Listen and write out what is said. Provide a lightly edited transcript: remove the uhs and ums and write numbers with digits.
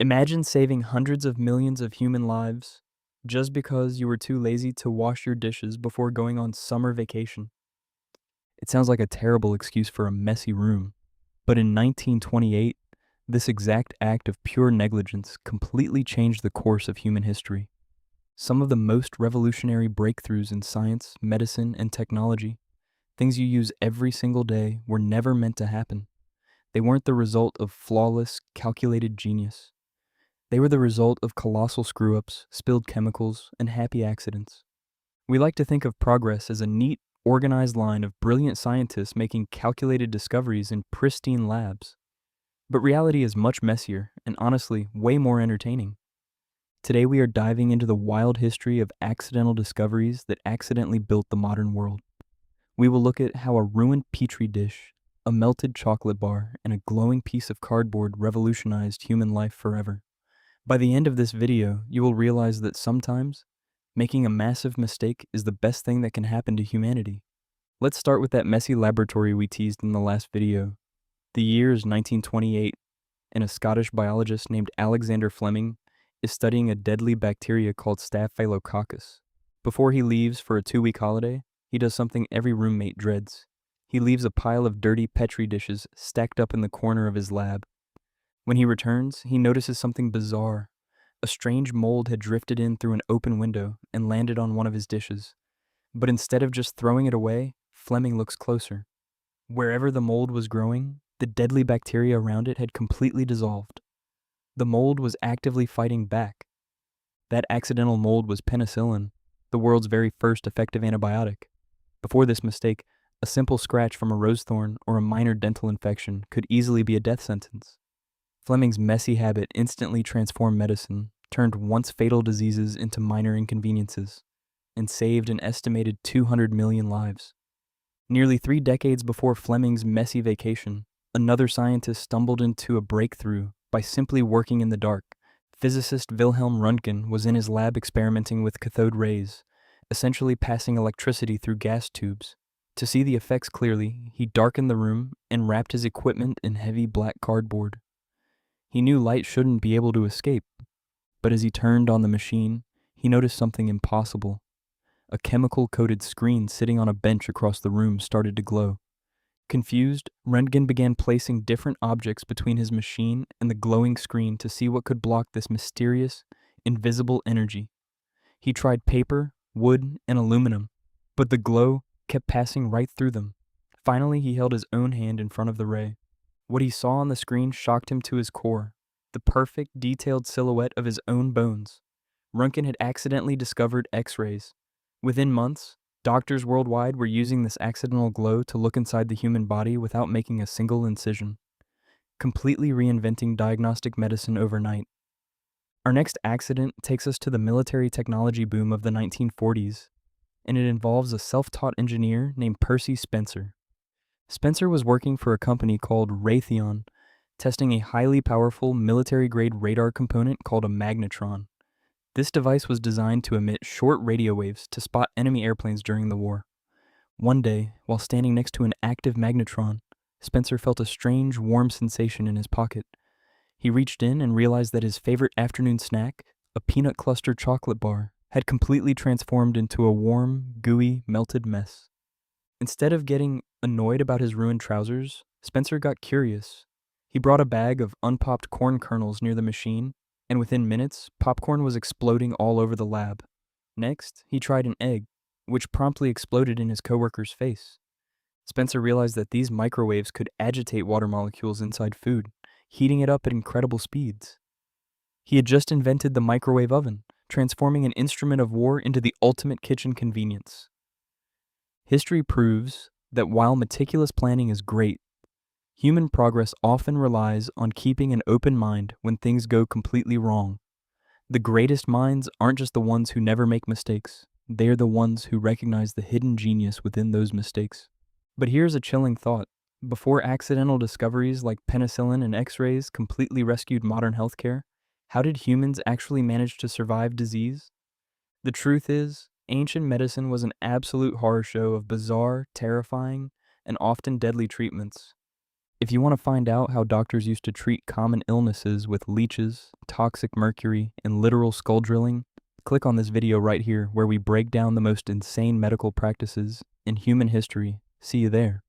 Imagine saving hundreds of millions of human lives just because you were too lazy to wash your dishes before going on summer vacation. It sounds like a terrible excuse for a messy room, but in 1928, this exact act of pure negligence completely changed the course of human history. Some of the most revolutionary breakthroughs in science, medicine, and technology, things you use every single day, were never meant to happen. They weren't the result of flawless, calculated genius. They were the result of colossal screw-ups, spilled chemicals, and happy accidents. We like to think of progress as a neat, organized line of brilliant scientists making calculated discoveries in pristine labs. But reality is much messier and honestly way more entertaining. Today we are diving into the wild history of accidental discoveries that accidentally built the modern world. We will look at how a ruined petri dish, a melted chocolate bar, and a glowing piece of cardboard revolutionized human life forever. By the end of this video, you will realize that sometimes making a massive mistake is the best thing that can happen to humanity. Let's start with that messy laboratory we teased in the last video. The year is 1928, and a Scottish biologist named Alexander Fleming is studying a deadly bacteria called Staphylococcus. Before he leaves for a 2-week holiday, he does something every roommate dreads. He leaves a pile of dirty petri dishes stacked up in the corner of his lab. When he returns, he notices something bizarre. A strange mold had drifted in through an open window and landed on one of his dishes. But instead of just throwing it away, Fleming looks closer. Wherever the mold was growing, the deadly bacteria around it had completely dissolved. The mold was actively fighting back. That accidental mold was penicillin, the world's very first effective antibiotic. Before this mistake, a simple scratch from a rose thorn or a minor dental infection could easily be a death sentence. Fleming's messy habit instantly transformed medicine, turned once fatal diseases into minor inconveniences, and saved an estimated 200 million lives. Nearly 3 decades before Fleming's messy vacation, another scientist stumbled into a breakthrough by simply working in the dark. Physicist Wilhelm Röntgen was in his lab experimenting with cathode rays, essentially passing electricity through gas tubes. To see the effects clearly, he darkened the room and wrapped his equipment in heavy black cardboard. He knew light shouldn't be able to escape, but as he turned on the machine, he noticed something impossible. A chemical-coated screen sitting on a bench across the room started to glow. Confused, Röntgen began placing different objects between his machine and the glowing screen to see what could block this mysterious, invisible energy. He tried paper, wood, and aluminum, but the glow kept passing right through them. Finally, he held his own hand in front of the ray. What he saw on the screen shocked him to his core, the perfect, detailed silhouette of his own bones. Röntgen had accidentally discovered X-rays. Within months, doctors worldwide were using this accidental glow to look inside the human body without making a single incision, completely reinventing diagnostic medicine overnight. Our next accident takes us to the military technology boom of the 1940s, and it involves a self-taught engineer named Percy Spencer. Spencer was working for a company called Raytheon, testing a highly powerful military-grade radar component called a magnetron. This device was designed to emit short radio waves to spot enemy airplanes during the war. One day, while standing next to an active magnetron, Spencer felt a strange, warm sensation in his pocket. He reached in and realized that his favorite afternoon snack, a peanut cluster chocolate bar, had completely transformed into a warm, gooey, melted mess. Instead of getting annoyed about his ruined trousers, Spencer got curious. He brought a bag of unpopped corn kernels near the machine, and within minutes, popcorn was exploding all over the lab. Next, he tried an egg, which promptly exploded in his coworker's face. Spencer realized that these microwaves could agitate water molecules inside food, heating it up at incredible speeds. He had just invented the microwave oven, transforming an instrument of war into the ultimate kitchen convenience. History proves that while meticulous planning is great, human progress often relies on keeping an open mind when things go completely wrong. The greatest minds aren't just the ones who never make mistakes, they are the ones who recognize the hidden genius within those mistakes. But here's a chilling thought. Before accidental discoveries like penicillin and X-rays completely rescued modern healthcare, how did humans actually manage to survive disease? The truth is, ancient medicine was an absolute horror show of bizarre, terrifying, and often deadly treatments. If you want to find out how doctors used to treat common illnesses with leeches, toxic mercury, and literal skull drilling, click on this video right here where we break down the most insane medical practices in human history. See you there.